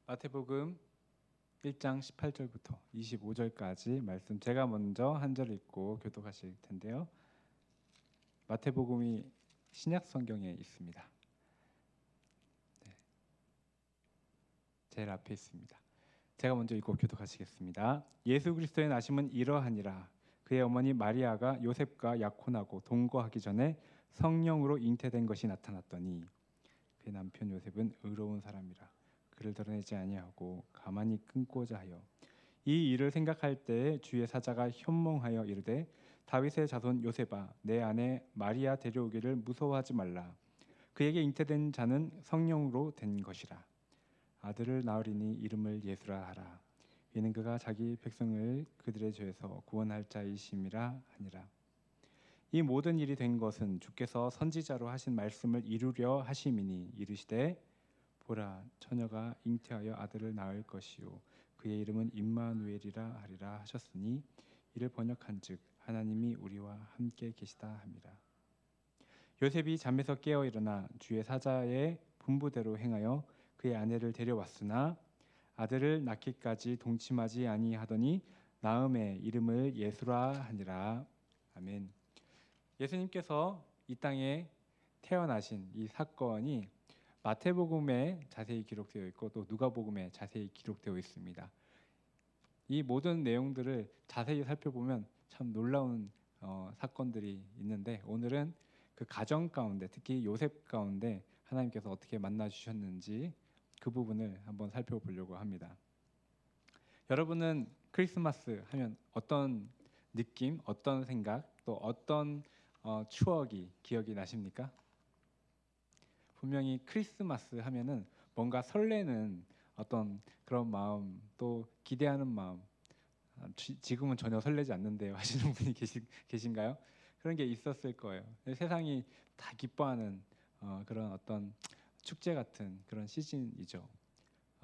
마태복음 1장 18절부터 25절까지 말씀 제가 먼저 한 절 읽고 교독하실 텐데요. 마태복음이 신약 성경에 있습니다. 제일 앞에 있습니다. 제가 먼저 읽고 교독하시겠습니다. 예수 그리스도의 나심은 이러하니라. 그의 어머니 마리아가 요셉과 약혼하고 동거하기 전에 성령으로 잉태된 것이 나타났더니 그의 남편 요셉은 의로운 사람이라 그를 드러내지 아니하고 가만히 끊고자 하여 이 일을 생각할 때에 주의 사자가 현몽하여 이르되 다윗의 자손 요셉아 내 아내 마리아 데려오기를 무서워하지 말라. 그에게 잉태된 자는 성령으로 된 것이라. 아들을 낳으리니 이름을 예수라 하라. 이는 그가 자기 백성을 그들의 죄에서 구원할 자이심이라 하니라. 이 모든 일이 된 것은 주께서 선지자로 하신 말씀을 이루려 하심이니 이르시되 보라 처녀가 잉태하여 아들을 낳을 것이요 그의 이름은 임마누엘이라 하리라 하셨으니 이를 번역한즉 하나님이 우리와 함께 계시다 함이라. 요셉이 잠에서 깨어 일어나 주의 사자의 분부대로 행하여 그의 아내를 데려왔으나 아들을 낳기까지 동침하지 아니하더니 낳음에 이름을 예수라 하니라. 아멘. 예수님께서 이 땅에 태어나신 이 사건이 마태복음에 자세히 기록되어 있고 또 누가복음에 자세히 기록되어 있습니다. 이 모든 내용들을 자세히 살펴보면 참 놀라운 사건들이 있는데 오늘은 그 가정 가운데 특히 요셉 가운데 하나님께서 어떻게 만나 주셨는지 그 부분을 한번 살펴보려고 합니다. 여러분은 크리스마스 하면 어떤 느낌, 어떤 생각, 또 어떤 추억이 기억이 나십니까? 분명히 크리스마스 하면은 뭔가 설레는 어떤 그런 마음, 또 기대하는 마음. 지금은 전혀 설레지 않는데요 하시는 분이 계신가요? 그런 게 있었을 거예요. 세상이 다 기뻐하는 그런 어떤 축제 같은 그런 시즌이죠.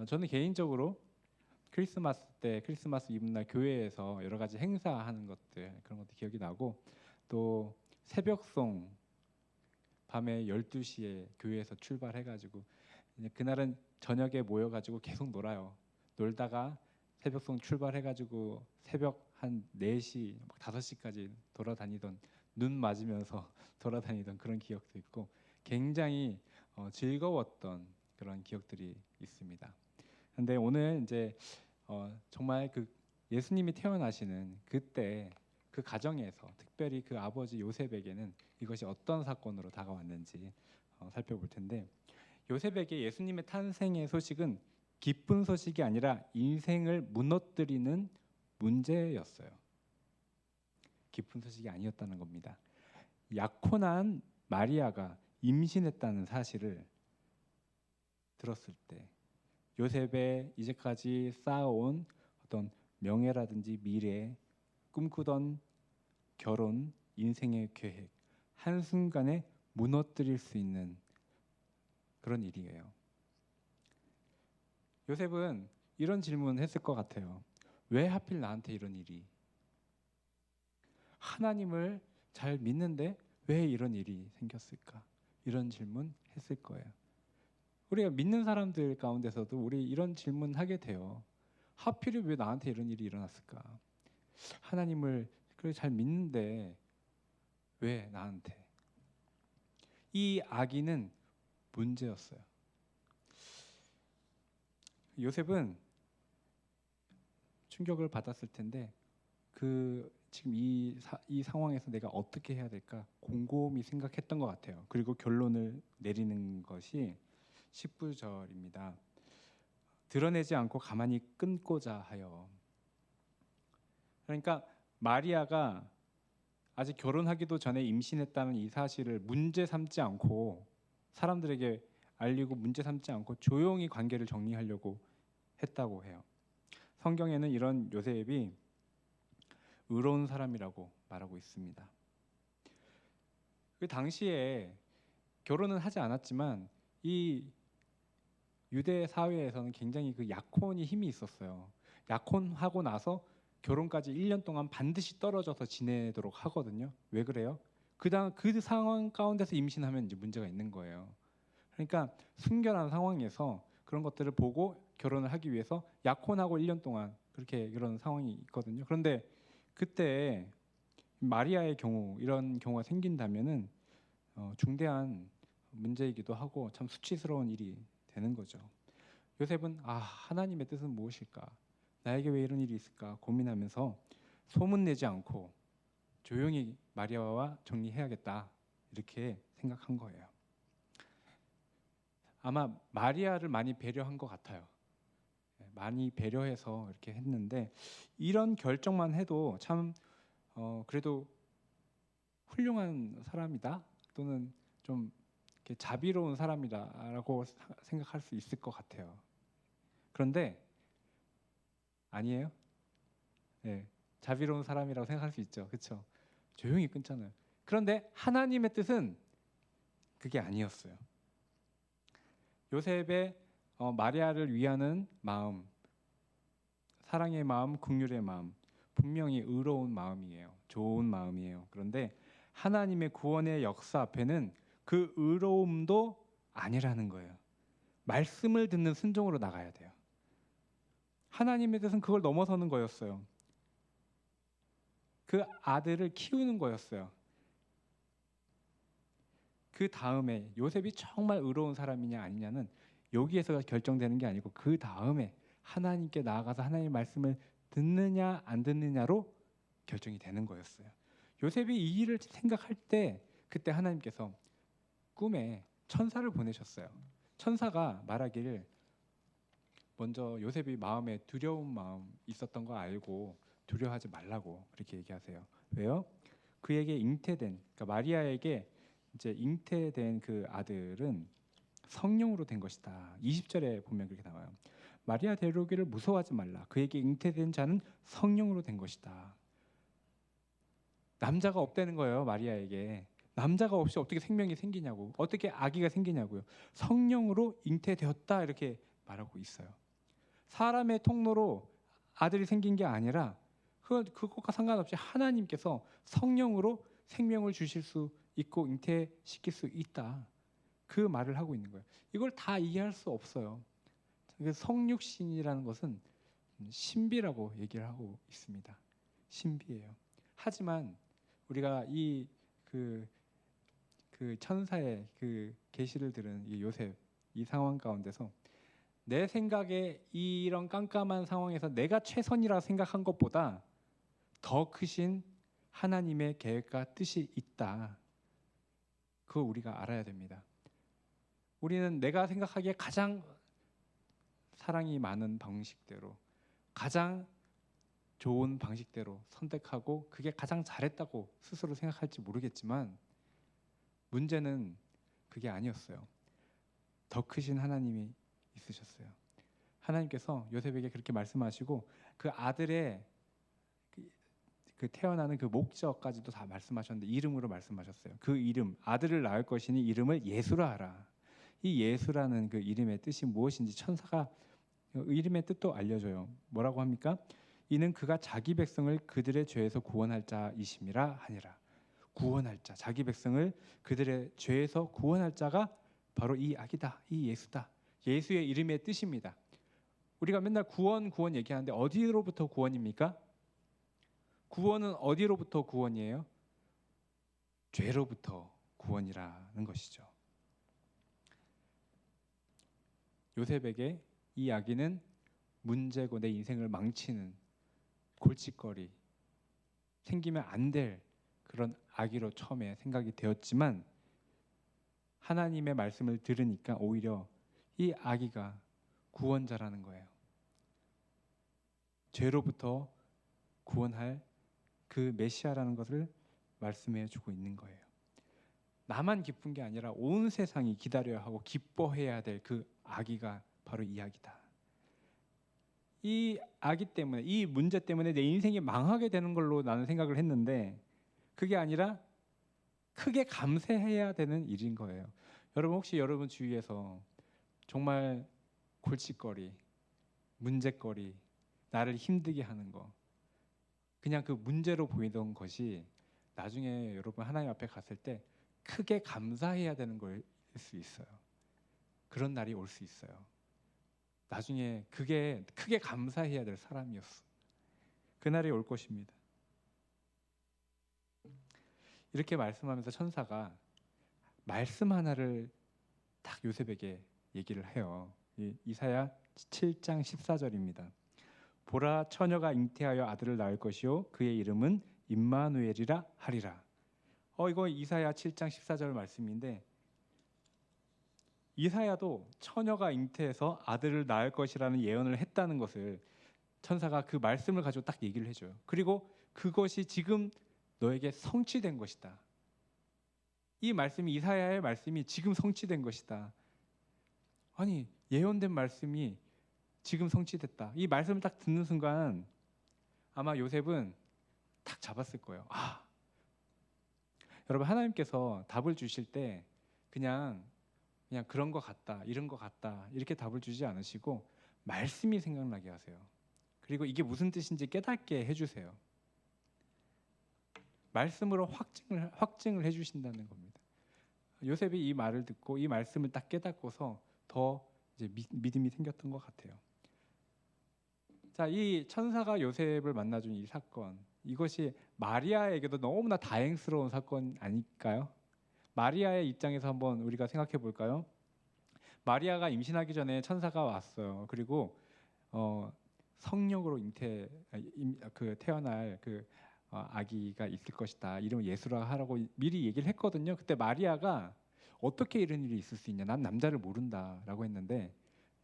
저는 개인적으로 크리스마스 때 크리스마스 이브날 교회에서 여러 가지 행사하는 것들 그런 것도 기억이 나고 또 새벽송 밤에 12시에 교회에서 출발해가지고 그날은 저녁에 모여가지고 계속 놀아요. 놀다가 새벽송 출발해가지고 새벽 한 4시, 5시까지 돌아다니던 눈 맞으면서 돌아다니던 그런 기억도 있고 굉장히 즐거웠던 그런 기억들이 있습니다. 근데 오늘 이제 정말 그 예수님이 태어나시는 그때 그 가정에서 특별히 그 아버지 요셉에게는 이것이 어떤 사건으로 다가왔는지 살펴볼 텐데 요셉에게 예수님의 탄생의 소식은 기쁜 소식이 아니라 인생을 무너뜨리는 문제였어요. 기쁜 소식이 아니었다는 겁니다. 약혼한 마리아가 임신했다는 사실을 들었을 때 요셉의 이제까지 쌓아온 어떤 명예라든지 미래, 꿈꾸던 결혼, 인생의 계획 한순간에 무너뜨릴 수 있는 그런 일이에요. 요셉은 이런 질문을 했을 것 같아요. 왜 하필 나한테 이런 일이? 하나님을 잘 믿는데 왜 이런 일이 생겼을까? 이런 질문 했을 거예요. 우리가 믿는 사람들 가운데서도 우리 이런 질문 하게 돼요. 하필이 왜 나한테 이런 일이 일어났을까? 하나님을 그래 잘 믿는데 왜 나한테? 이 아기는 문제였어요. 요셉은 충격을 받았을 텐데 지금 이 상황에서 내가 어떻게 해야 될까 곰곰이 생각했던 것 같아요. 그리고 결론을 내리는 것이 19절입니다. 드러내지 않고 가만히 끊고자 하여. 그러니까 마리아가 아직 결혼하기도 전에 임신했다는 이 사실을 문제 삼지 않고 사람들에게 알리고 문제 삼지 않고 조용히 관계를 정리하려고 했다고 해요. 성경에는 이런 요셉이 의로운 사람이라고 말하고 있습니다. 그 당시에 결혼은 하지 않았지만 이 유대 사회에서는 굉장히 그 약혼이 힘이 있었어요. 약혼하고 나서 결혼까지 1년 동안 반드시 떨어져서 지내도록 하거든요. 왜 그래요? 그 상황 가운데서 임신하면 이제 문제가 있는 거예요. 그러니까 순결한 상황에서 그런 것들을 보고 결혼을 하기 위해서 약혼하고 1년 동안 그렇게 이런 상황이 있거든요. 그런데 그때 마리아의 경우 이런 경우가 생긴다면은 중대한 문제이기도 하고 참 수치스러운 일이 되는 거죠. 요셉은 하나님의 뜻은 무엇일까? 나에게 왜 이런 일이 있을까? 고민하면서 소문내지 않고 조용히 마리아와 정리해야겠다 이렇게 생각한 거예요. 아마 마리아를 많이 배려한 것 같아요. 많이 배려해서 이렇게 했는데 이런 결정만 해도 참 그래도 훌륭한 사람이다 또는 좀 이렇게 자비로운 사람이다라고 생각할 수 있을 것 같아요. 그런데 아니에요? 네, 자비로운 사람이라고 생각할 수 있죠. 그렇죠? 조용히 끊잖아요. 그런데 하나님의 뜻은 그게 아니었어요. 요셉의 마리아를 위하는 마음, 사랑의 마음, 긍휼의 마음, 분명히 의로운 마음이에요. 좋은 마음이에요. 그런데 하나님의 구원의 역사 앞에는 그 의로움도 아니라는 거예요. 말씀을 듣는 순종으로 나가야 돼요. 하나님의 뜻은 그걸 넘어서는 거였어요. 그 아들을 키우는 거였어요. 그 다음에 요셉이 정말 의로운 사람이냐 아니냐는 여기에서 결정되는 게 아니고 그 다음에 하나님께 나아가서 하나님의 말씀을 듣느냐 안 듣느냐로 결정이 되는 거였어요. 요셉이 이 일을 생각할 때 그때 하나님께서 꿈에 천사를 보내셨어요. 천사가 말하기를 먼저 요셉이 마음에 두려운 마음 있었던 거 알고 두려워하지 말라고 그렇게 얘기하세요. 왜요? 그에게 잉태된 그러니까 마리아에게 이제 잉태된 그 아들은 성령으로 된 것이다. 20절에 보면 그렇게 나와요. 마리아 데려오기를 무서워하지 말라. 그에게 잉태된 자는 성령으로 된 것이다. 남자가 없다는 거예요. 마리아에게. 남자가 없이 어떻게 생명이 생기냐고. 어떻게 아기가 생기냐고요. 성령으로 잉태되었다 이렇게 말하고 있어요. 사람의 통로로 아들이 생긴 게 아니라 그것과 상관없이 하나님께서 성령으로 생명을 주실 수 있고 잉태시킬 수 있다. 그 말을 하고 있는 거예요. 이걸 다 이해할 수 없어요. 성육신이라는 것은 신비라고 얘기를 하고 있습니다. 신비예요. 하지만 우리가 그 천사의 그 계시를 들은 이 요셉 이 상황 가운데서 내 생각에 이런 깜깜한 상황에서 내가 최선이라 생각한 것보다 더 크신 하나님의 계획과 뜻이 있다. 그걸 우리가 알아야 됩니다. 우리는 내가 생각하기에 가장 사랑이 많은 방식대로 가장 좋은 방식대로 선택하고 그게 가장 잘했다고 스스로 생각할지 모르겠지만 문제는 그게 아니었어요. 더 크신 하나님이 있으셨어요. 하나님께서 요셉에게 그렇게 말씀하시고 그 아들의 그 태어나는 그 목적까지도 다 말씀하셨는데 이름으로 말씀하셨어요. 그 이름 아들을 낳을 것이니 이름을 예수라 하라. 이 예수라는 그 이름의 뜻이 무엇인지 천사가 이름의 뜻도 알려줘요. 뭐라고 합니까? 이는 그가 자기 백성을 그들의 죄에서 구원할 자이심이라 하니라. 구원할 자, 자기 백성을 그들의 죄에서 구원할 자가 바로 이 아기다, 이 예수다. 예수의 이름의 뜻입니다. 우리가 맨날 구원 얘기하는데 어디로부터 구원입니까? 구원은 어디로부터 구원이에요? 죄로부터 구원이라는 것이죠. 요셉에게 이 아기는 문제고 내 인생을 망치는 골칫거리, 생기면 안 될 그런 아기로 처음에 생각이 되었지만 하나님의 말씀을 들으니까 오히려 이 아기가 구원자라는 거예요. 죄로부터 구원할 그 메시아라는 것을 말씀해 주고 있는 거예요. 나만 기쁜 게 아니라 온 세상이 기다려야 하고 기뻐해야 될 그 아기가 바로 이 아기다. 이 아기 때문에 이 문제 때문에 내 인생이 망하게 되는 걸로 나는 생각을 했는데 그게 아니라 크게 감사해야 되는 일인 거예요. 여러분 혹시 여러분 주위에서 정말 골칫거리, 문제거리, 나를 힘들게 하는 거 그냥 그 문제로 보이던 것이 나중에 여러분 하나님 앞에 갔을 때 크게 감사해야 되는 걸 수 있어요. 그런 날이 올 수 있어요. 나중에 그게 크게 감사해야 될 사람이었어. 그날이 올 것입니다. 이렇게 말씀하면서 천사가 말씀 하나를 딱 요셉에게 얘기를 해요. 이사야 7장 14절입니다. 보라, 처녀가 잉태하여 아들을 낳을 것이요 그의 이름은 임마누엘이라 하리라. 이거 이사야 7장 14절 말씀인데, 이사야도 처녀가 잉태해서 아들을 낳을 것이라는 예언을 했다는 것을 천사가 그 말씀을 가지고 딱 얘기를 해줘요. 그리고 그것이 지금 너에게 성취된 것이다. 이 말씀이, 이사야의 말씀이 지금 성취된 것이다. 아니, 예언된 말씀이 지금 성취됐다. 이 말씀을 딱 듣는 순간 아마 요셉은 딱 잡았을 거예요. 여러분, 하나님께서 답을 주실 때 그냥 그런 것 같다, 이런 것 같다 이렇게 답을 주지 않으시고 말씀이 생각나게 하세요. 그리고 이게 무슨 뜻인지 깨닫게 해주세요. 말씀으로 확증을 해주신다는 겁니다. 요셉이 이 말을 듣고 이 말씀을 딱 깨닫고서 더 이제 믿음이 생겼던 것 같아요. 자, 이 천사가 요셉을 만나준 이 사건, 이것이 마리아에게도 너무나 다행스러운 사건 아닐까요? 마리아의 입장에서 한번 우리가 생각해 볼까요? 마리아가 임신하기 전에 천사가 왔어요. 그리고 성령으로 태어날 아기가 있을 것이다. 이름을 예수라 하라고 미리 얘기를 했거든요. 그때 마리아가 어떻게 이런 일이 있을 수 있냐? 난 남자를 모른다라고 했는데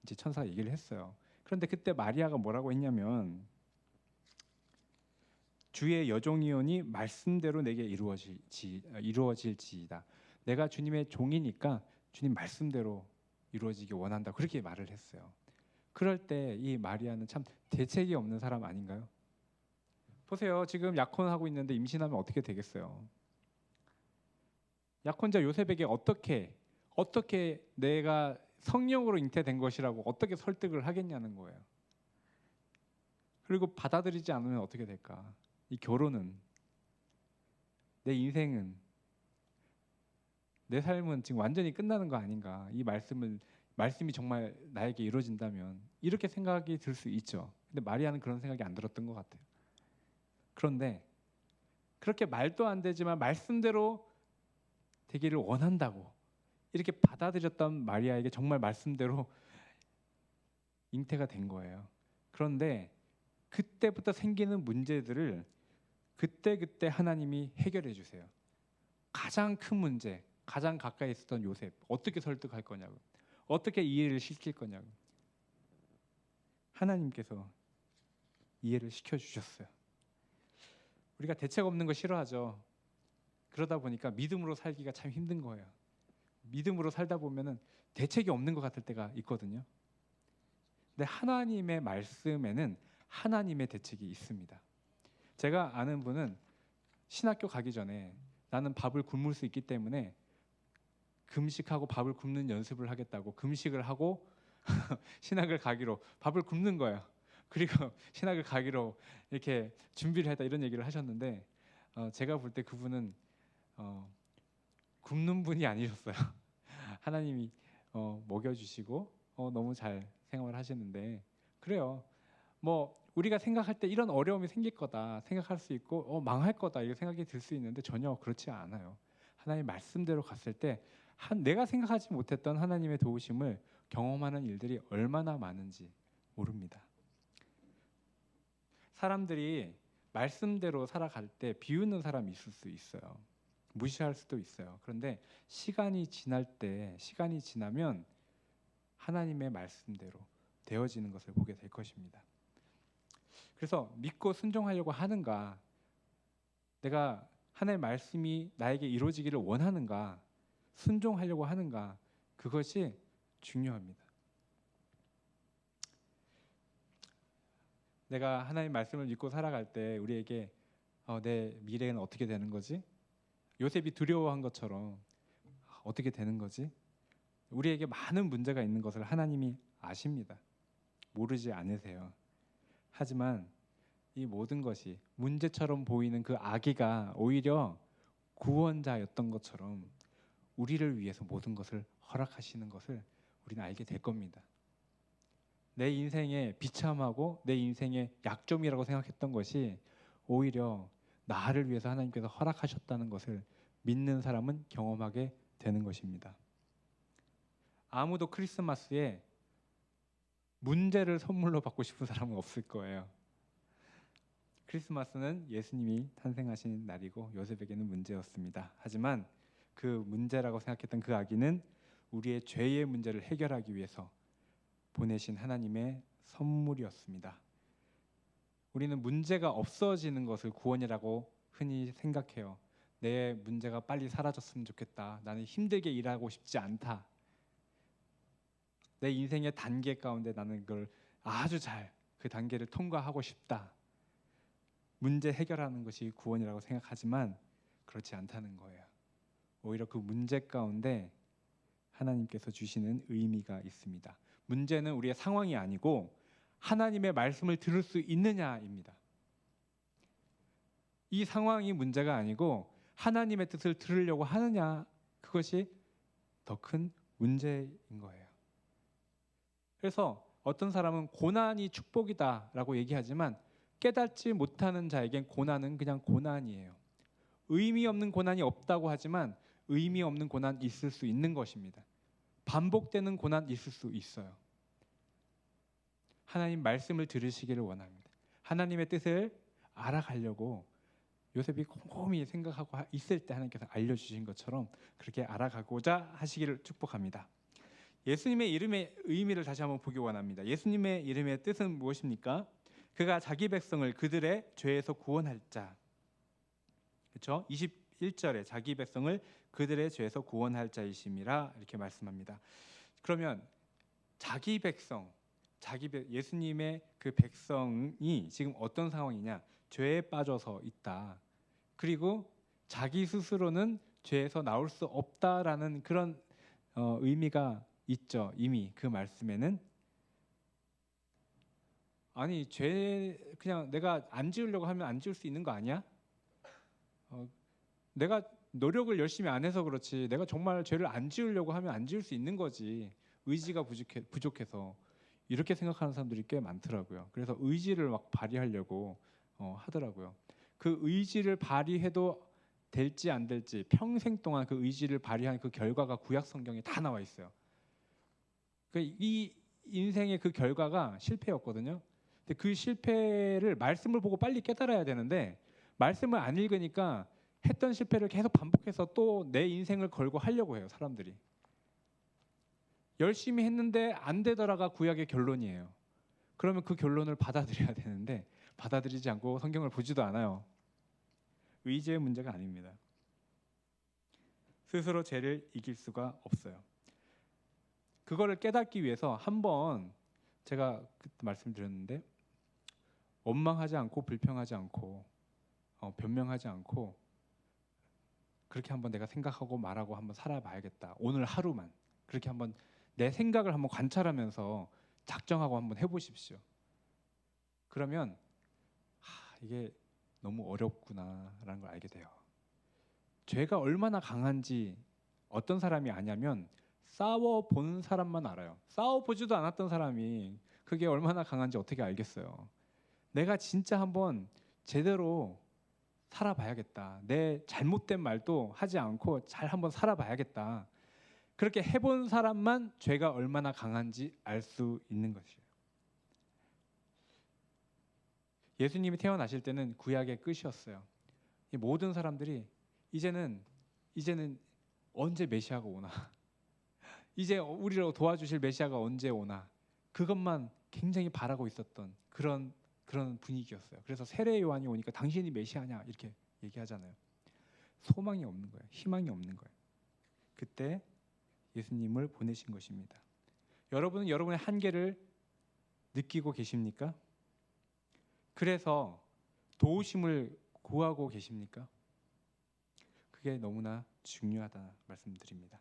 이제 천사가 얘기를 했어요. 그런데 그때 마리아가 뭐라고 했냐면, 주의 여종이오니 말씀대로 내게 이루어질지이다. 내가 주님의 종이니까 주님 말씀대로 이루어지기 원한다. 그렇게 말을 했어요. 그럴 때 이 마리아는 참 대책이 없는 사람 아닌가요? 보세요. 지금 약혼하고 있는데 임신하면 어떻게 되겠어요? 약혼자 요셉에게 어떻게 내가 성령으로 잉태된 것이라고 어떻게 설득을 하겠냐는 거예요. 그리고 받아들이지 않으면 어떻게 될까? 이 결혼은, 내 인생은, 내 삶은 지금 완전히 끝나는 거 아닌가? 이 말씀이 정말 나에게 이루어진다면 이렇게 생각이 들 수 있죠. 근데 마리아는 그런 생각이 안 들었던 것 같아요. 그런데 그렇게 말도 안 되지만 말씀대로 되기를 원한다고 이렇게 받아들였던 마리아에게 정말 말씀대로 잉태가 된 거예요. 그런데 그때부터 생기는 문제들을 그때 하나님이 해결해 주세요. 가장 큰 문제, 가장 가까이 있었던 요셉, 어떻게 설득할 거냐고, 어떻게 이해를 시킬 거냐고, 하나님께서 이해를 시켜주셨어요. 우리가 대책 없는 거 싫어하죠. 그러다 보니까 믿음으로 살기가 참 힘든 거예요. 믿음으로 살다 보면은 대책이 없는 것 같을 때가 있거든요. 근데 하나님의 말씀에는 하나님의 대책이 있습니다. 제가 아는 분은 신학교 가기 전에 나는 밥을 굶을 수 있기 때문에 금식하고 밥을 굶는 연습을 하겠다고 금식을 하고 신학을 가기로 밥을 굶는 거예요. 그리고 신학을 가기로 이렇게 준비를 했다, 이런 얘기를 하셨는데 제가 볼 때 그분은 굶는 분이 아니셨어요. 하나님이 먹여주시고 너무 잘 생활하시는데, 그래요. 뭐 우리가 생각할 때 이런 어려움이 생길 거다 생각할 수 있고 망할 거다 이렇게 생각이 들 수 있는데 전혀 그렇지 않아요. 하나님 말씀대로 갔을 때 내가 생각하지 못했던 하나님의 도우심을 경험하는 일들이 얼마나 많은지 모릅니다. 사람들이 말씀대로 살아갈 때 비웃는 사람이 있을 수 있어요. 무시할 수도 있어요. 그런데 시간이 지나면 하나님의 말씀대로 되어지는 것을 보게 될 것입니다. 그래서 믿고 순종하려고 하는가, 내가 하나님의 말씀이 나에게 이루어지기를 원하는가, 순종하려고 하는가, 그것이 중요합니다. 내가 하나님의 말씀을 믿고 살아갈 때 우리에게 내 미래는 어떻게 되는 거지? 요셉이 두려워한 것처럼 어떻게 되는 거지? 우리에게 많은 문제가 있는 것을 하나님이 아십니다. 모르지 않으세요. 하지만 이 모든 것이 문제처럼 보이는 그 아기가 오히려 구원자였던 것처럼 우리를 위해서 모든 것을 허락하시는 것을 우리는 알게 될 겁니다. 내 인생의 비참하고 내 인생의 약점이라고 생각했던 것이 오히려 나를 위해서 하나님께서 허락하셨다는 것을 믿는 사람은 경험하게 되는 것입니다. 아무도 크리스마스에 문제를 선물로 받고 싶은 사람은 없을 거예요. 크리스마스는 예수님이 탄생하신 날이고 요셉에게는 문제였습니다. 하지만 그 문제라고 생각했던 그 아기는 우리의 죄의 문제를 해결하기 위해서 보내신 하나님의 선물이었습니다. 우리는 문제가 없어지는 것을 구원이라고 흔히 생각해요. 내 문제가 빨리 사라졌으면 좋겠다. 나는 힘들게 일하고 싶지 않다. 내 인생의 단계 가운데 나는 그걸 아주 잘 그 단계를 통과하고 싶다. 문제 해결하는 것이 구원이라고 생각하지만 그렇지 않다는 거예요. 오히려 그 문제 가운데 하나님께서 주시는 의미가 있습니다. 문제는 우리의 상황이 아니고 하나님의 말씀을 들을 수 있느냐입니다. 이 상황이 문제가 아니고 하나님의 뜻을 들으려고 하느냐, 그것이 더 큰 문제인 거예요. 그래서 어떤 사람은 고난이 축복이다라고 얘기하지만 깨닫지 못하는 자에겐 고난은 그냥 고난이에요. 의미 없는 고난이 없다고 하지만 의미 없는 고난 있을 수 있는 것입니다. 반복되는 고난 있을 수 있어요. 하나님 말씀을 들으시기를 원합니다. 하나님의 뜻을 알아가려고 요셉이 곰곰이 생각하고 있을 때 하나님께서 알려주신 것처럼 그렇게 알아가고자 하시기를 축복합니다. 예수님의 이름의 의미를 다시 한번 보기 원합니다. 예수님의 이름의 뜻은 무엇입니까? 그가 자기 백성을 그들의 죄에서 구원할 자. 그렇죠? 21절에 자기 백성을 그들의 죄에서 구원할 자이심이라 이렇게 말씀합니다. 그러면 자기 백성, 예수님의 그 백성이 지금 어떤 상황이냐? 죄에 빠져서 있다. 그리고 자기 스스로는 죄에서 나올 수 없다라는 그런 의미가 있죠. 이미 그 말씀에는 아니 죄 그냥 내가 안 지으려고 하면 안 지을 수 있는 거 아니야? 내가 노력을 열심히 안 해서 그렇지 내가 정말 죄를 안 지으려고 하면 안 지을 수 있는 거지. 의지가 부족해서 이렇게 생각하는 사람들이 꽤 많더라고요. 그래서 의지를 막 발휘하려고 하더라고요. 그 의지를 발휘해도 될지 안 될지 평생 동안 그 의지를 발휘한 그 결과가 구약 성경에 다 나와 있어요. 이 인생의 그 결과가 실패였거든요. 근데 그 실패를 말씀을 보고 빨리 깨달아야 되는데 말씀을 안 읽으니까 했던 실패를 계속 반복해서 또 내 인생을 걸고 하려고 해요. 사람들이 열심히 했는데 안 되더라가 구약의 결론이에요. 그러면 그 결론을 받아들여야 되는데 받아들이지 않고 성경을 보지도 않아요. 의지의 문제가 아닙니다. 스스로 죄를 이길 수가 없어요. 그거를 깨닫기 위해서 한번 제가 그때 말씀드렸는데 원망하지 않고 불평하지 않고 변명하지 않고 그렇게 한번 내가 생각하고 말하고 한번 살아봐야겠다. 오늘 하루만 그렇게 한번 내 생각을 한번 관찰하면서 작정하고 한번 해보십시오. 그러면 이게 너무 어렵구나라는 걸 알게 돼요. 죄가 얼마나 강한지 어떤 사람이 아냐면 싸워본 사람만 알아요. 싸워보지도 않았던 사람이 그게 얼마나 강한지 어떻게 알겠어요. 내가 진짜 한번 제대로 살아봐야겠다. 내 잘못된 말도 하지 않고 잘 한번 살아봐야겠다. 그렇게 해본 사람만 죄가 얼마나 강한지 알 수 있는 것이에요. 예수님이 태어나실 때는 구약의 끝이었어요. 이 모든 사람들이 이제는 언제 메시아가 오나 이제 우리를 도와주실 메시아가 언제 오나 그것만 굉장히 바라고 있었던 그런 분위기였어요. 그래서 세례 요한이 오니까 당신이 메시아냐 이렇게 얘기하잖아요. 소망이 없는 거예요. 희망이 없는 거예요. 그때 예수님을 보내신 것입니다. 여러분은 여러분의 한계를 느끼고 계십니까? 그래서 도우심을 구하고 계십니까? 그게 너무나 중요하다 말씀드립니다.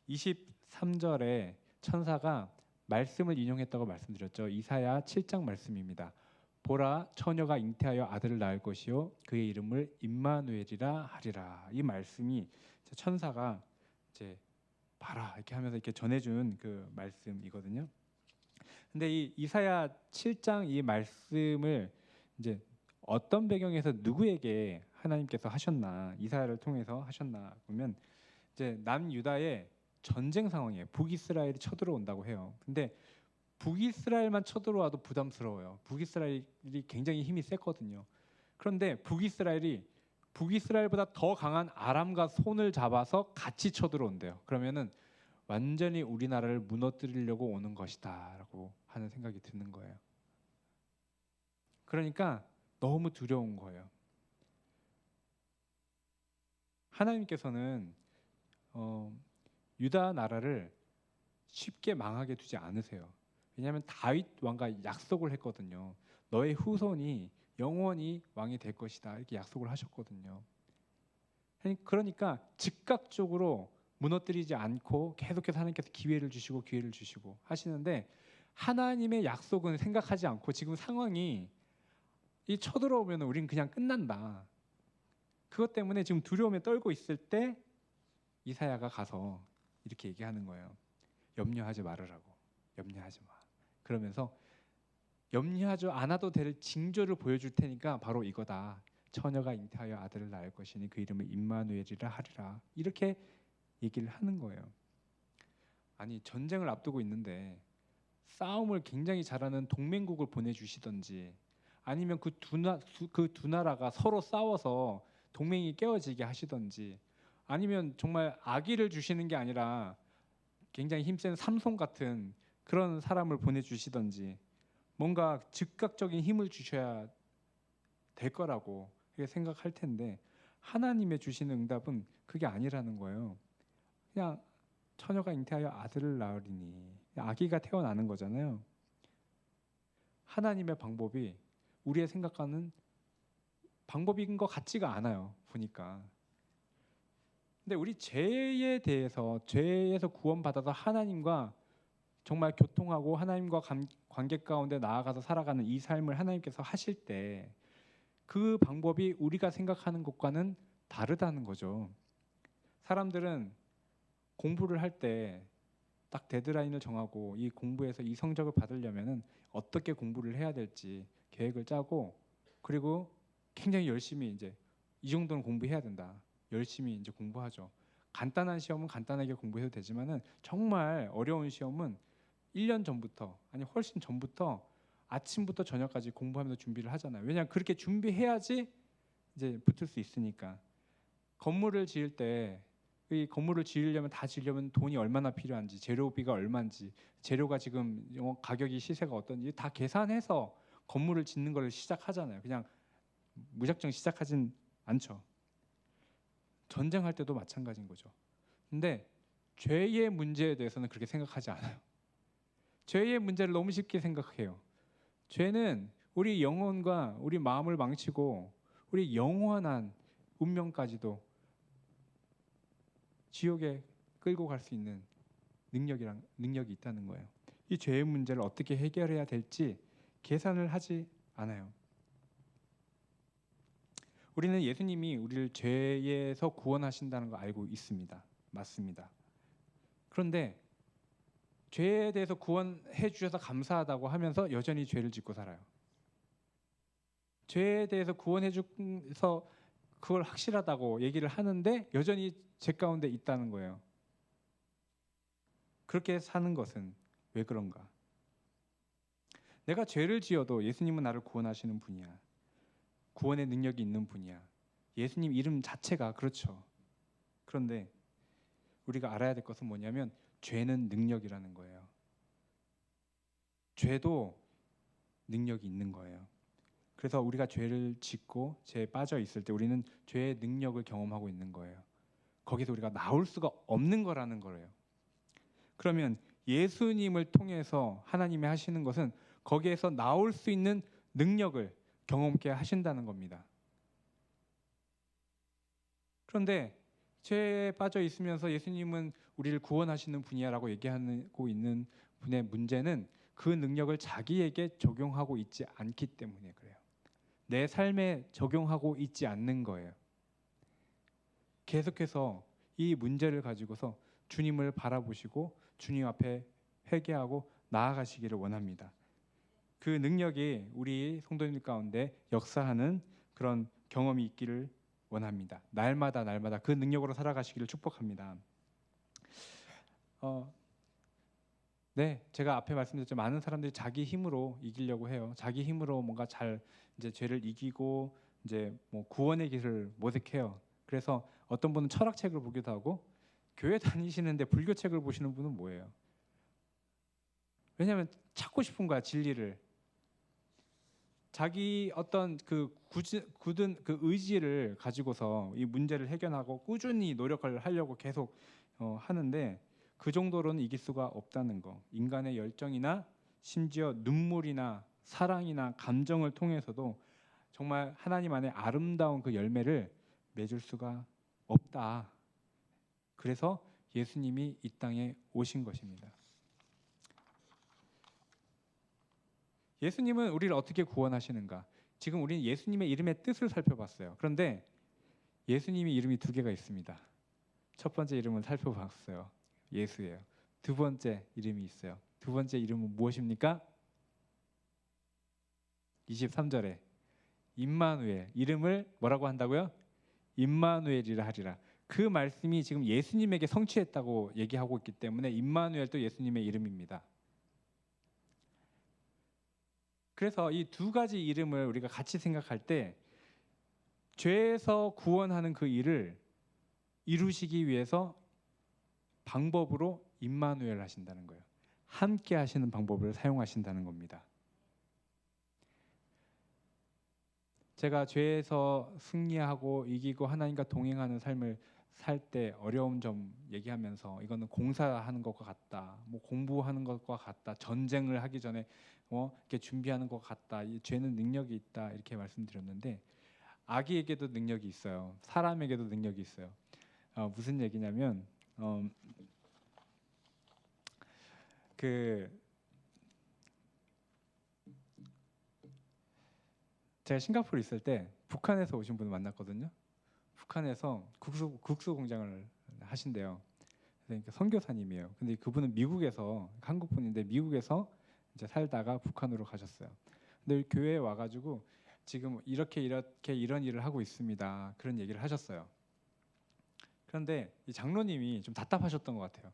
23절에 천사가 말씀을 인용했다고 말씀드렸죠. 이사야 7장 말씀입니다. 보라 처녀가 잉태하여 아들을 낳을 것이요 그의 이름을 임마누엘이라 하리라. 이 말씀이 천사가 이제 봐라 이렇게 하면서 이렇게 전해준 그 말씀이거든요. 근데 이 이사야 7장 이 말씀을 이제 어떤 배경에서 누구에게 하나님께서 하셨나, 이사야를 통해서 하셨나 보면 이제 남유다의 전쟁 상황이에요. 북이스라엘이 쳐들어온다고 해요. 근데 북이스라엘만 쳐들어와도 부담스러워요. 북이스라엘이 굉장히 힘이 셌거든요. 그런데 북이스라엘보다 더 강한 아람과 손을 잡아서 같이 쳐들어온대요. 그러면은 완전히 우리나라를 무너뜨리려고 오는 것이다라고 하는 생각이 드는 거예요. 그러니까 너무 두려운 거예요. 하나님께서는 유다 나라를 쉽게 망하게 두지 않으세요. 왜냐하면 다윗 왕과 약속을 했거든요. 너의 후손이 영원히 왕이 될 것이다, 이렇게 약속을 하셨거든요. 그러니까 즉각적으로 무너뜨리지 않고 계속해서 하나님께서 기회를 주시고 하시는데, 하나님의 약속은 생각하지 않고 지금 상황이 이 쳐들어오면 우리는 그냥 끝난다, 그것 때문에 지금 두려움에 떨고 있을 때 이사야가 가서 이렇게 얘기하는 거예요. 염려하지 말으라고. 염려하지 마. 그러면서 염려하지 않아도 될 징조를 보여줄 테니까 바로 이거다. 처녀가 잉태하여 아들을 낳을 것이니 그 이름을 임마누엘이라 하리라. 이렇게 얘기를 하는 거예요. 아니, 전쟁을 앞두고 있는데 싸움을 굉장히 잘하는 동맹국을 보내주시던지, 아니면 그 두 나라가 서로 싸워서 동맹이 깨어지게 하시던지, 아니면 정말 아기를 주시는 게 아니라 굉장히 힘센 삼손 같은 그런 사람을 보내주시던지, 뭔가 즉각적인 힘을 주셔야 될 거라고 생각할 텐데, 하나님의 주시는 응답은 그게 아니라는 거예요. 그냥 처녀가 잉태하여 아들을 낳으리니, 아기가 태어나는 거잖아요. 하나님의 방법이 우리의 생각하는 방법인 것 같지가 않아요, 보니까. 근데 우리 죄에서 구원받아서 하나님과 정말 교통하고 하나님과 관계 가운데 나아가서 살아가는 이 삶을 하나님께서 하실 때 그 방법이 우리가 생각하는 것과는 다르다는 거죠. 사람들은 공부를 할 때 딱 데드라인을 정하고 이 공부에서 이 성적을 받으려면은 어떻게 공부를 해야 될지 계획을 짜고, 그리고 굉장히 열심히 이제 이 정도는 공부해야 된다, 열심히 이제 공부하죠. 간단한 시험은 간단하게 공부해도 되지만은 정말 어려운 시험은 1년 전부터, 아니 훨씬 전부터 아침부터 저녁까지 공부하면서 준비를 하잖아요. 왜냐하면 그렇게 준비해야지 이제 붙을 수 있으니까. 건물을 지을 때 이 건물을 지으려면 돈이 얼마나 필요한지, 재료비가 얼마인지, 재료가 지금 가격이 시세가 어떤지 다 계산해서 건물을 짓는 걸 시작하잖아요. 그냥 무작정 시작하진 않죠. 전쟁할 때도 마찬가지인 거죠. 근데 죄의 문제에 대해서는 그렇게 생각하지 않아요. 죄의 문제를 너무 쉽게 생각해요. 죄는 우리 영혼과 우리 마음을 망치고 우리 영원한 운명까지도 지옥에 끌고 갈 수 있는 능력이 있다는 거예요. 이 죄의 문제를 어떻게 해결해야 될지 계산을 하지 않아요. 우리는 예수님이 우리를 죄에서 구원하신다는 거 알고 있습니다. 맞습니다. 그런데 죄에 대해서 구원해 주셔서 감사하다고 하면서 여전히 죄를 짓고 살아요. 죄에 대해서 구원해 주셔서 그걸 확실하다고 얘기를 하는데 여전히 죄 가운데 있다는 거예요. 그렇게 사는 것은 왜 그런가? 내가 죄를 지어도 예수님은 나를 구원하시는 분이야. 구원의 능력이 있는 분이야. 예수님 이름 자체가 그렇죠. 그런데 우리가 알아야 될 것은 뭐냐면 죄는 능력이라는 거예요. 죄도 능력이 있는 거예요. 그래서 우리가 죄를 짓고 죄에 빠져 있을 때 우리는 죄의 능력을 경험하고 있는 거예요. 거기서 우리가 나올 수가 없는 거라는 거예요. 그러면 예수님을 통해서 하나님이 하시는 것은 거기에서 나올 수 있는 능력을 경험케 하신다는 겁니다. 그런데 죄에 빠져 있으면서 예수님은 우리를 구원하시는 분이야라고 얘기하고 있는 분의 문제는 그 능력을 자기에게 적용하고 있지 않기 때문에 그래요. 내 삶에 적용하고 있지 않는 거예요. 계속해서 이 문제를 가지고서 주님을 바라보시고 주님 앞에 회개하고 나아가시기를 원합니다. 그 능력이 우리 성도님 가운데 역사하는 그런 경험이 있기를 원합니다. 날마다 그 능력으로 살아가시기를 축복합니다. 네, 제가 앞에 말씀드렸죠. 많은 사람들이 자기 힘으로 이기려고 해요. 자기 힘으로 뭔가 잘 이제 죄를 이기고 이제 뭐 구원의 길을 모색해요. 그래서 어떤 분은 철학책을 보기도 하고, 교회 다니시는데 불교책을 보시는 분은 뭐예요? 왜냐하면 찾고 싶은 거야, 진리를. 자기 어떤 그 굳은 그 의지를 가지고서 이 문제를 해결하고 꾸준히 노력을 하려고 계속 하는데, 그 정도로는 이길 수가 없다는 거. 인간의 열정이나 심지어 눈물이나 사랑이나 감정을 통해서도 정말 하나님 안에 아름다운 그 열매를 맺을 수가 없다. 그래서 예수님이 이 땅에 오신 것입니다. 예수님은 우리를 어떻게 구원하시는가? 지금 우리는 예수님의 이름의 뜻을 살펴봤어요. 그런데 예수님의 이름이 두 개가 있습니다. 첫 번째 이름은 살펴봤어요. 예수예요. 두 번째 이름이 있어요. 두 번째 이름은 무엇입니까? 23절에 임마누엘, 이름을 뭐라고 한다고요? 임마누엘이라 하리라. 그 말씀이 지금 예수님에게 성취했다고 얘기하고 있기 때문에 임마누엘도 예수님의 이름입니다. 그래서 이 두 가지 이름을 우리가 같이 생각할 때, 죄에서 구원하는 그 일을 이루시기 위해서 방법으로 임마누엘 하신다는 거예요. 함께 하시는 방법을 사용하신다는 겁니다. 제가 죄에서 승리하고 이기고 하나님과 동행하는 삶을 살 때 어려운 점 얘기하면서, 이거는 공사하는 것과 같다, 뭐 공부하는 것과 같다, 전쟁을 하기 전에 이렇게 준비하는 것 같다, 이 죄는 능력이 있다, 이렇게 말씀드렸는데, 아기에게도 능력이 있어요. 사람에게도 능력이 있어요. 무슨 얘기냐면 제가 싱가포르에 있을 때 북한에서 오신 분을 만났거든요. 북한에서 국수 공장을 하신대요. 그러니까 선교사님이에요. 근데 그분은 미국에서, 한국 분인데 미국에서 이제 살다가 북한으로 가셨어요. 근데 교회에 와가지고 지금 이렇게 이런 일을 하고 있습니다, 그런 얘기를 하셨어요. 그런데 이 장로님이 좀 답답하셨던 것 같아요.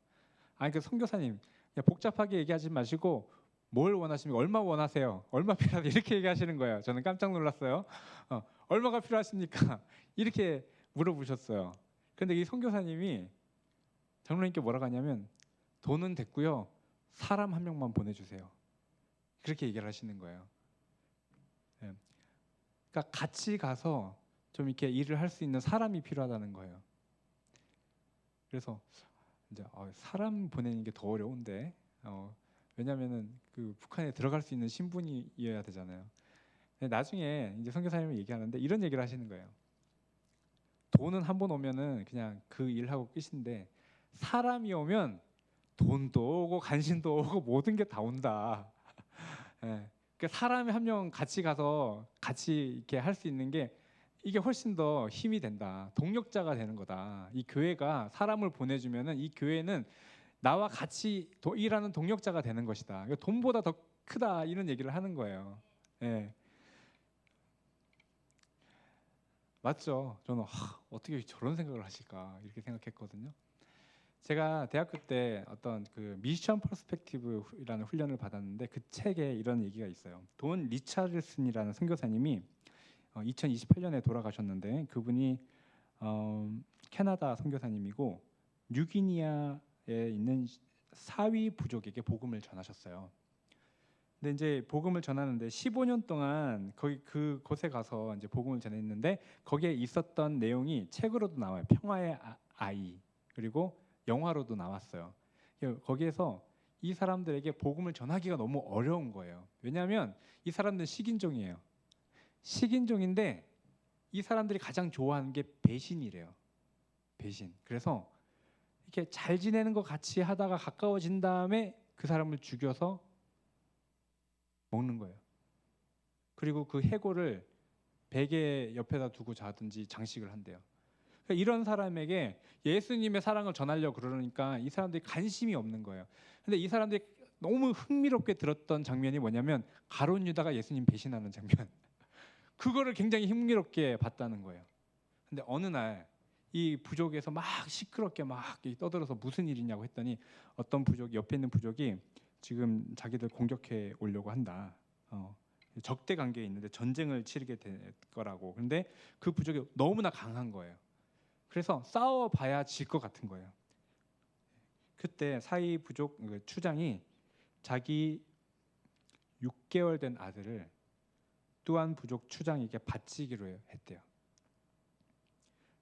그 선교사님, 복잡하게 얘기하지 마시고 뭘 원하십니까? 얼마 원하세요? 얼마 필요하다? 이렇게 얘기하시는 거예요. 저는 깜짝 놀랐어요. 얼마가 필요하십니까? 이렇게 물어보셨어요. 그런데 이 선교사님이 장로님께 뭐라고 하냐면, 돈은 됐고요, 사람 한 명만 보내주세요. 그렇게 얘기를 하시는 거예요. 그러니까 같이 가서 좀 이렇게 일을 할 수 있는 사람이 필요하다는 거예요. 그래서 이제 사람 보내는 게 더 어려운데, 왜냐하면은 그 북한에 들어갈 수 있는 신분이어야 되잖아요. 나중에 이제 선교사님이 얘기하는데 이런 얘기를 하시는 거예요. 돈은 한 번 오면은 그냥 그 일하고 끝인데, 사람이 오면 돈도 오고 간신도 오고 모든 게 다 온다. 그러니까 사람이 한 명 같이 가서 같이 이렇게 할 수 있는 게, 이게 훨씬 더 힘이 된다. 동력자가 되는 거다. 이 교회가 사람을 보내주면은 이 교회는 나와 같이 일하는 동력자가 되는 것이다. 돈보다 더 크다, 이런 얘기를 하는 거예요. 맞죠? 저는 어떻게 저런 생각을 하실까, 이렇게 생각했거든요. 제가 대학교 때 어떤 그 미션 퍼스펙티브라는 훈련을 받았는데, 그 책에 이런 얘기가 있어요. 돈 리차르슨이라는 선교사님이 2028년에 돌아가셨는데, 그분이 캐나다 선교사님이고 뉴기니아에 있는 사위 부족에게 복음을 전하셨어요. 근데 이제 복음을 전하는데 15년 동안 거기 그곳에 가서 이제 복음을 전했는데, 거기에 있었던 내용이 책으로도 나와요. 평화의 아이, 그리고 영화로도 나왔어요. 거기에서 이 사람들에게 복음을 전하기가 너무 어려운 거예요. 왜냐하면 이 사람들은 식인종이에요. 식인종인데 이 사람들이 가장 좋아하는 게 배신이래요. 배신. 그래서 이렇게 잘 지내는 것 같이 하다가 가까워진 다음에 그 사람을 죽여서 먹는 거예요. 그리고 그 해골을 베개 옆에다 두고 자든지 장식을 한대요. 그러니까 이런 사람에게 예수님의 사랑을 전하려고 그러니까 이 사람들이 관심이 없는 거예요. 근데 이 사람들이 너무 흥미롭게 들었던 장면이 뭐냐면 가룟 유다가 예수님 배신하는 장면. 그거를 굉장히 흥미롭게 봤다는 거예요. 근데 어느 날 이 부족에서 막 시끄럽게 막 떠들어서 무슨 일이냐고 했더니 어떤 부족, 옆에 있는 부족이 지금 자기들 공격해 오려고 한다. 적대 관계에 있는데 전쟁을 치르게 될 거라고. 근데 그 부족이 너무나 강한 거예요. 그래서 싸워봐야 질 것 같은 거예요. 그때 사이 부족 추장이 자기 6개월 된 아들을 또한 부족 추장에게 바치기로 했대요.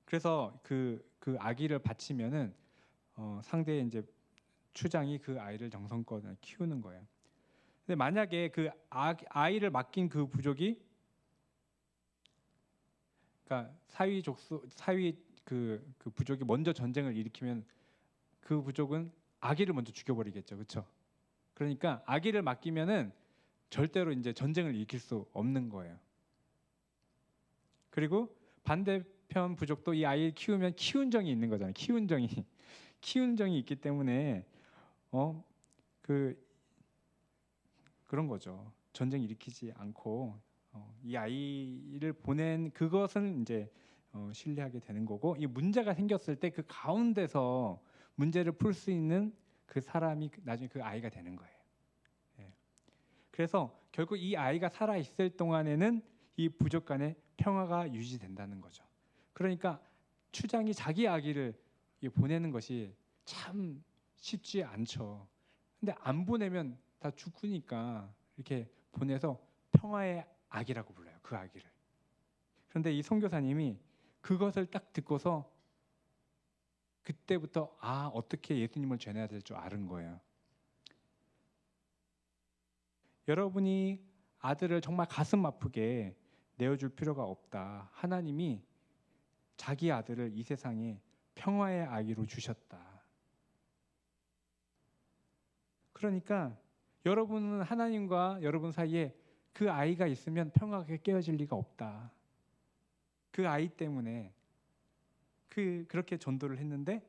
그래서 그 아기를 바치면은 상대의 이제 추장이 그 아이를 정성껏 키우는 거예요. 근데 만약에 그 아이를 맡긴 그 부족이, 그러니까 사위 그 부족이 먼저 전쟁을 일으키면 그 부족은 아기를 먼저 죽여버리겠죠, 그렇죠? 그러니까 아기를 맡기면은 절대로 이제 전쟁을 일으킬 수 없는 거예요. 그리고 반대편 부족도 이 아이를 키우면 키운정이 있는 거잖아요. 키운정이 있기 때문에 그런 거죠. 전쟁 일으키지 않고 이 아이를 보낸 그것은 이제 신뢰하게 되는 거고, 이 문제가 생겼을 때 그 가운데서 문제를 풀 수 있는 그 사람이 나중에 그 아이가 되는 거예요. 예. 그래서 결국 이 아이가 살아 있을 동안에는 이 부족 간의 평화가 유지된다는 거죠. 그러니까 추장이 자기 아기를 보내는 것이 참 쉽지 않죠. 근데 안 보내면 다 죽으니까 이렇게 보내서 평화의 아기라고 불러요. 그 아기를. 그런데 이 선교사님이 그것을 딱 듣고서 그때부터 어떻게 예수님을 전해야 될 줄 아는 거예요. 여러분이 아들을 정말 가슴 아프게 내어줄 필요가 없다. 하나님이 자기 아들을 이 세상에 평화의 아기로 주셨다. 그러니까 여러분은 하나님과 여러분 사이에 그 아이가 있으면 평화가 깨어질 리가 없다. 그 아이 때문에 그렇게 전도를 했는데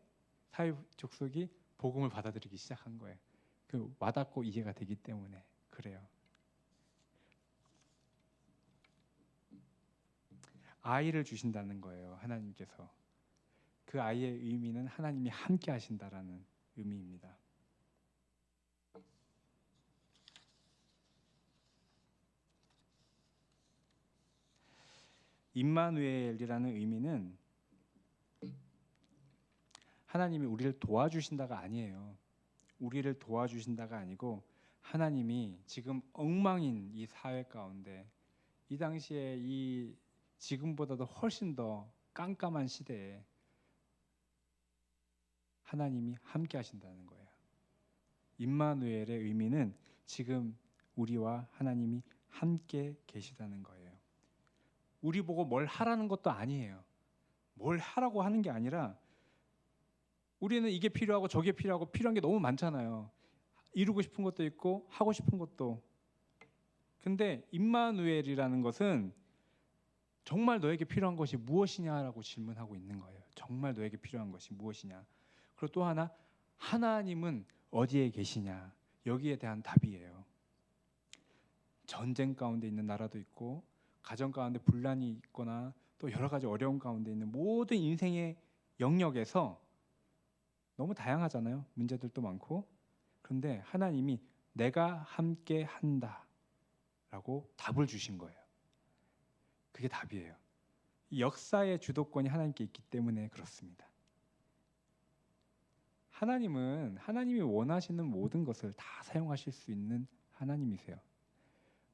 사회 족속이 복음을 받아들이기 시작한 거예요. 그 와닿고 이해가 되기 때문에 그래요. 아이를 주신다는 거예요. 하나님께서. 그 아이의 의미는 하나님이 함께 하신다라는 의미입니다. 임마누엘이라는 의미는 하나님이 우리를 도와주신다가 아니에요. 우리를 도와주신다가 아니고 하나님이 지금 엉망인 이 사회 가운데, 이 당시에 이 지금보다도 훨씬 더 깜깜한 시대에 하나님이 함께 하신다는 거예요. 임마누엘의 의미는 지금 우리와 하나님이 함께 계시다는 거예요. 우리 보고 뭘 하라는 것도 아니에요. 뭘 하라고 하는 게 아니라 우리는 이게 필요하고 저게 필요하고 필요한 게 너무 많잖아요. 이루고 싶은 것도 있고 하고 싶은 것도. 근데 임마누엘이라는 것은 정말 너에게 필요한 것이 무엇이냐라고 질문하고 있는 거예요. 정말 너에게 필요한 것이 무엇이냐. 그리고 또 하나, 하나님은 어디에 계시냐. 여기에 대한 답이에요. 전쟁 가운데 있는 나라도 있고 가정 가운데 분란이 있거나 또 여러 가지 어려운 가운데 있는 모든 인생의 영역에서 너무 다양하잖아요. 문제들도 많고. 그런데 하나님이 내가 함께 한다라고 답을 주신 거예요. 그게 답이에요. 이 역사의 주도권이 하나님께 있기 때문에 그렇습니다. 하나님은 하나님이 원하시는 모든 것을 다 사용하실 수 있는 하나님이세요.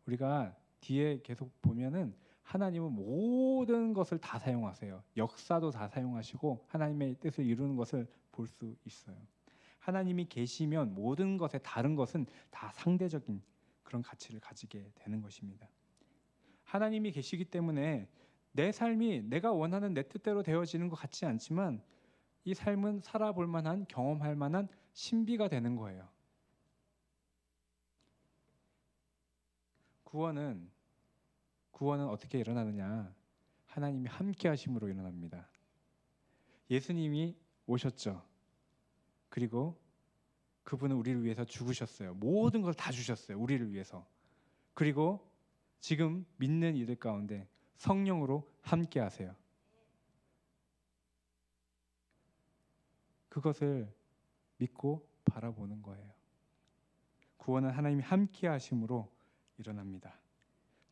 우리가 뒤에 계속 보면은 하나님은 모든 것을 다 사용하세요. 역사도 다 사용하시고 하나님의 뜻을 이루는 것을 볼 수 있어요. 하나님이 계시면 모든 것에 다른 것은 다 상대적인 그런 가치를 가지게 되는 것입니다. 하나님이 계시기 때문에 내 삶이 내가 원하는 내 뜻대로 되어지는 것 같지 않지만 이 삶은 살아볼 만한, 경험할 만한 신비가 되는 거예요. 구원은 어떻게 일어나느냐? 하나님이 함께 하심으로 일어납니다. 예수님이 오셨죠. 그리고 그분은 우리를 위해서 죽으셨어요. 모든 걸 다 주셨어요. 우리를 위해서. 그리고 지금 믿는 이들 가운데 성령으로 함께 하세요. 그것을 믿고 바라보는 거예요. 구원은 하나님이 함께 하심으로 일어납니다.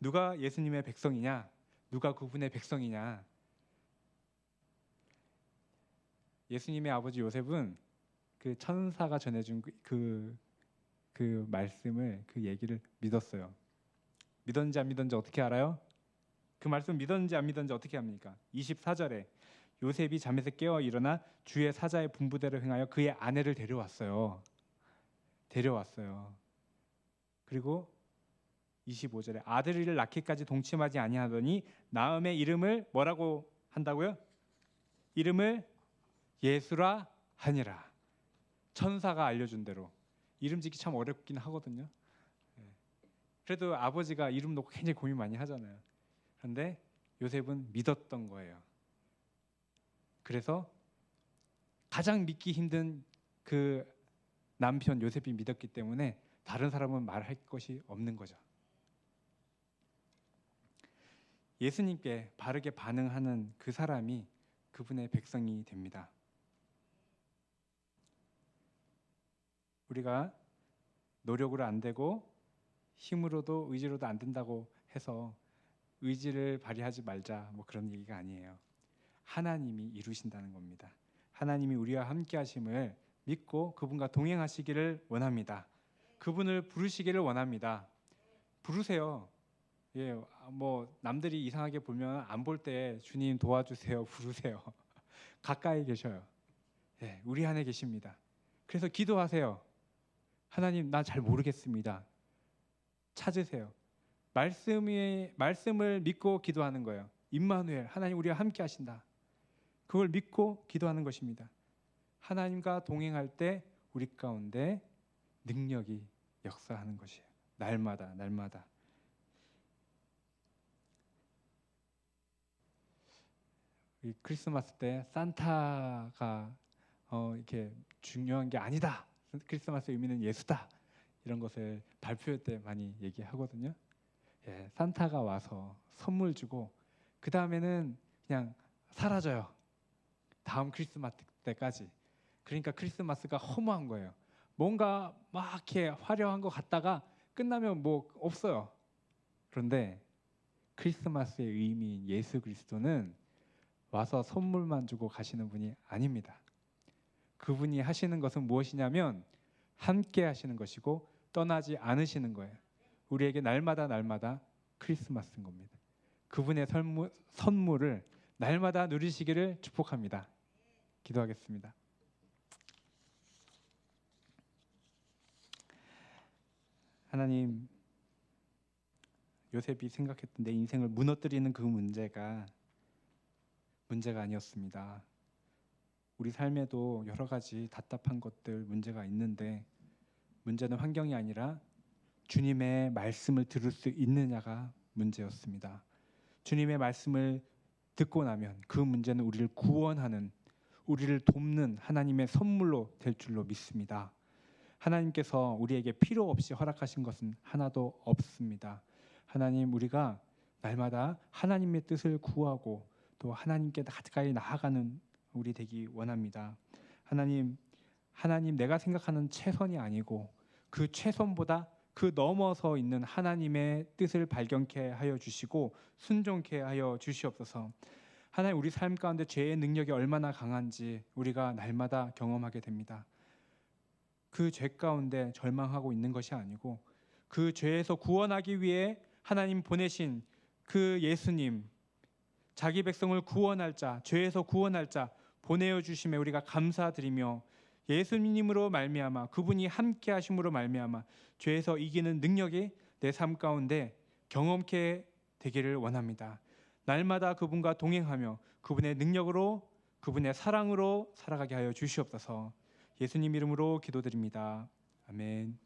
누가 예수님의 백성이냐? 누가 그분의 백성이냐? 예수님의 아버지 요셉은 그 천사가 전해준 그 말씀을, 그 얘기를 믿었어요. 믿었는지 안 믿었는지 어떻게 알아요? 그 말씀 믿었는지 안 믿었는지 어떻게 합니까? 24절에 요셉이 잠에서 깨어 일어나 주의 사자의 분부대로 행하여 그의 아내를 데려왔어요. 그리고 25절에 아들을 낳기까지 동침하지 아니하더니 나음의 이름을 뭐라고 한다고요? 이름을 예수라 하니라. 천사가 알려준 대로. 이름 짓기 참 어렵긴 하거든요. 그래도 아버지가 이름 놓고 굉장히 고민 많이 하잖아요. 그런데 요셉은 믿었던 거예요. 그래서 가장 믿기 힘든 그 남편 요셉이 믿었기 때문에 다른 사람은 말할 것이 없는 거죠. 예수님께 바르게 반응하는 그 사람이 그분의 백성이 됩니다. 우리가 노력으로 안 되고 힘으로도 의지로도 안 된다고 해서 의지를 발휘하지 말자, 뭐 그런 얘기가 아니에요. 하나님이 이루신다는 겁니다. 하나님이 우리와 함께 하심을 믿고 그분과 동행하시기를 원합니다. 그분을 부르시기를 원합니다. 부르세요. 예, 뭐 남들이 이상하게 보면 안 볼 때 주님 도와주세요 부르세요. 가까이 계셔요. 예, 우리 안에 계십니다. 그래서 기도하세요. 하나님, 나 잘 모르겠습니다. 찾으세요. 말씀을 믿고 기도하는 거예요. 임마누엘, 하나님 우리와 함께 하신다. 그걸 믿고 기도하는 것입니다. 하나님과 동행할 때 우리 가운데 능력이 역사하는 것이에요. 날마다. 이 크리스마스 때 산타가 이렇게 중요한 게 아니다. 크리스마스의 의미는 예수다. 이런 것을 발표할 때 많이 얘기하거든요. 예, 산타가 와서 선물 주고 그 다음에는 그냥 사라져요. 다음 크리스마스 때까지. 그러니까 크리스마스가 허무한 거예요. 뭔가 막 이렇게 화려한 것 같다가 끝나면 뭐 없어요. 그런데 크리스마스의 의미인 예수 그리스도는 와서 선물만 주고 가시는 분이 아닙니다. 그분이 하시는 것은 무엇이냐면 함께 하시는 것이고 떠나지 않으시는 거예요. 우리에게 날마다 크리스마스인 겁니다. 그분의 선물을 날마다 누리시기를 축복합니다. 기도하겠습니다. 하나님, 요셉이 생각했던 내 인생을 무너뜨리는 그 문제가 아니었습니다. 우리 삶에도 여러 가지 답답한 것들, 문제가 있는데 문제는 환경이 아니라 주님의 말씀을 들을 수 있느냐가 문제였습니다. 주님의 말씀을 듣고 나면 그 문제는 우리를 구원하는, 우리를 돕는 하나님의 선물로 될 줄로 믿습니다. 하나님께서 우리에게 필요 없이 허락하신 것은 하나도 없습니다. 하나님, 우리가 날마다 하나님의 뜻을 구하고 또 하나님께 가까이 나아가는 우리 되기 원합니다. 하나님, 내가 생각하는 최선이 아니고 그 최선보다 그 넘어서 있는 하나님의 뜻을 발견케 하여 주시고 순종케 하여 주시옵소서. 하나님, 우리 삶 가운데 죄의 능력이 얼마나 강한지 우리가 날마다 경험하게 됩니다. 그 죄 가운데 절망하고 있는 것이 아니고 그 죄에서 구원하기 위해 하나님 보내신 그 예수님, 자기 백성을 구원할 자, 죄에서 구원할 자 보내어 주심에 우리가 감사드리며 예수님으로 말미암아 그분이 함께 하심으로 말미암아 죄에서 이기는 능력이 내 삶 가운데 경험케 되기를 원합니다. 날마다 그분과 동행하며 그분의 능력으로, 그분의 사랑으로 살아가게 하여 주시옵소서. 예수님 이름으로 기도드립니다. 아멘.